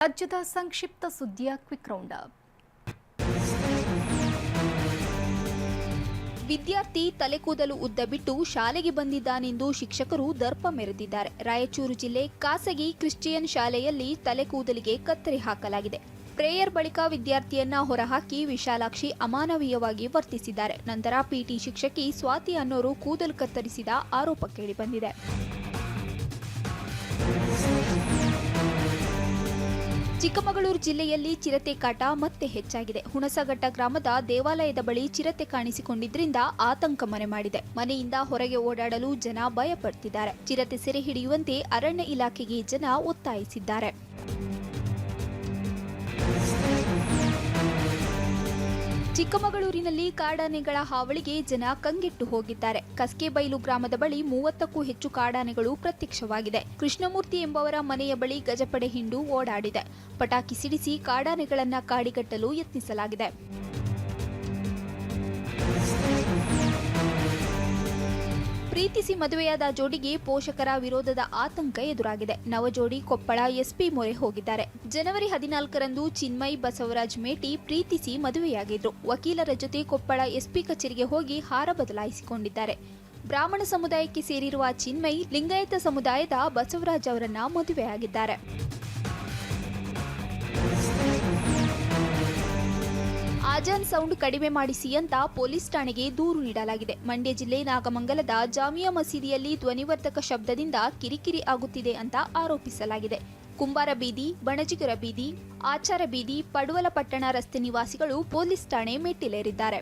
ರಾಜ್ಯದ ಸಂಕ್ಷಿಪ್ತ ಸುದ್ದಿಯ ಕ್ವಿಕ್ ರೌಂಡ್ ಅಪ್. ವಿದ್ಯಾರ್ಥಿ ತಲೆಕೂದಲು ಉದ್ದ ಬಿಟ್ಟು ಶಾಲೆಗೆ ಬಂದಿದ್ದಾನೆಂದು ಶಿಕ್ಷಕರು ದರ್ಪ ಮೆರೆದಿದ್ದಾರೆ. ರಾಯಚೂರು ಜಿಲ್ಲೆ ಖಾಸಗಿ ಕ್ರಿಶ್ಚಿಯನ್ ಶಾಲೆಯಲ್ಲಿ ತಲೆಕೂದಲಿಗೆ ಕತ್ತರಿ ಹಾಕಲಾಗಿದೆ. ಪ್ರೇಯರ್ ಬಳಿಕ ವಿದ್ಯಾರ್ಥಿಯನ್ನ ಹೊರಹಾಕಿ ವಿಶಾಲಾಕ್ಷಿ ಅಮಾನವೀಯವಾಗಿ ವರ್ತಿಸಿದ್ದಾರೆ. ನಂತರ ಪಿಟಿ ಶಿಕ್ಷಕಿ ಸ್ವಾತಿ ಅನ್ನೋರು ಕೂದಲು ಕತ್ತರಿಸಿದ ಆರೋಪ ಕೇಳಿಬಂದಿದೆ. ಚಿಕ್ಕಮಗಳೂರು ಜಿಲ್ಲೆಯಲ್ಲಿ ಚಿರತೆ ಕಾಟ ಮತ್ತೆ ಹೆಚ್ಚಾಗಿದೆ. ಹುಣಸಘಟ್ಟ ಗ್ರಾಮದ ದೇವಾಲಯದ ಬಳಿ ಚಿರತೆ ಕಾಣಿಸಿಕೊಂಡಿದ್ದರಿಂದ ಆತಂಕ ಮನೆ ಮಾಡಿದೆ. ಮನೆಯಿಂದ ಹೊರಗೆ ಓಡಾಡಲು ಜನ ಭಯಪಡುತ್ತಿದ್ದಾರೆ. ಚಿರತೆ ಸೆರೆ ಹಿಡಿಯುವಂತೆ ಅರಣ್ಯ ಇಲಾಖೆಗೆ ಜನ ಒತ್ತಾಯಿಸಿದ್ದಾರೆ. ಚಿಕ್ಕಮಗಳೂರಿನಲ್ಲಿ ಕಾಡಾನೆಗಳ ಹಾವಳಿಗೆ ಜನ ಕಂಗೆಟ್ಟು ಹೋಗಿದ್ದಾರೆ. ಕಸ್ಕೆಬೈಲು ಗ್ರಾಮದ ಬಳಿ 30ಕ್ಕೂ ಹೆಚ್ಚು ಕಾಡಾನೆಗಳು ಪ್ರತ್ಯಕ್ಷವಾಗಿದೆ. ಕೃಷ್ಣಮೂರ್ತಿ ಎಂಬವರ ಮನೆಯ ಬಳಿ ಗಜಪಡೆ ಹಿಂಡು ಓಡಾಡಿದೆ. ಪಟಾಕಿ ಸಿಡಿಸಿ ಕಾಡಾನೆಗಳನ್ನ ಕಾಡಿಗಟ್ಟಲು ಯತ್ನಿಸಲಾಗಿದೆ. ಪ್ರೀತಿಸಿ ಮದುವೆಯಾದ ಜೋಡಿಗೆ ಪೋಷಕರ ವಿರೋಧದ ಆತಂಕ ಎದುರಾಗಿದೆ. ನವಜೋಡಿ ಕೊಪ್ಪಳ ಎಸ್ಪಿ ಮೊರೆ ಹೋಗಿದ್ದಾರೆ. ಜನವರಿ 14ರಂದು ಚಿನ್ಮಯ್ ಬಸವರಾಜ್ ಮೇಟಿ ಪ್ರೀತಿಸಿ ಮದುವೆಯಾಗಿದ್ರು. ವಕೀಲರ ಜೊತೆ ಕೊಪ್ಪಳ ಎಸ್ಪಿ ಕಚೇರಿಗೆ ಹೋಗಿ ಹಾರ ಬದಲಾಯಿಸಿಕೊಂಡಿದ್ದಾರೆ. ಬ್ರಾಹ್ಮಣ ಸಮುದಾಯಕ್ಕೆ ಸೇರಿರುವ ಚಿನ್ಮಯ್ ಲಿಂಗಾಯತ ಸಮುದಾಯದ ಬಸವರಾಜ್ ಅವರನ್ನ ಮದುವೆಯಾಗಿದ್ದಾರೆ. ಆಜಾನ್ ಸೌಂಡ್ ಕಡಿಮೆ ಮಾಡಿಸಿ ಅಂತ ಪೊಲೀಸ್ ಠಾಣೆಗೆ ದೂರು ನೀಡಲಾಗಿದೆ. ಮಂಡ್ಯ ಜಿಲ್ಲೆ ನಾಗಮಂಗಲದ ಜಾಮಿಯಾ ಮಸೀದಿಯಲ್ಲಿ ಧ್ವನಿವರ್ಧಕ ಶಬ್ದದಿಂದ ಕಿರಿಕಿರಿ ಆಗುತ್ತಿದೆ ಅಂತ ಆರೋಪಿಸಲಾಗಿದೆ. ಕುಂಬಾರ ಬೀದಿ, ಬಣಜಿಗರ ಬೀದಿ, ಆಚಾರ ಬೀದಿ, ಪಡುವಲ ಪಟ್ಟಣ ರಸ್ತೆ ನಿವಾಸಿಗಳು ಪೊಲೀಸ್ ಠಾಣೆ ಮೆಟ್ಟಿಲೇರಿದ್ದಾರೆ.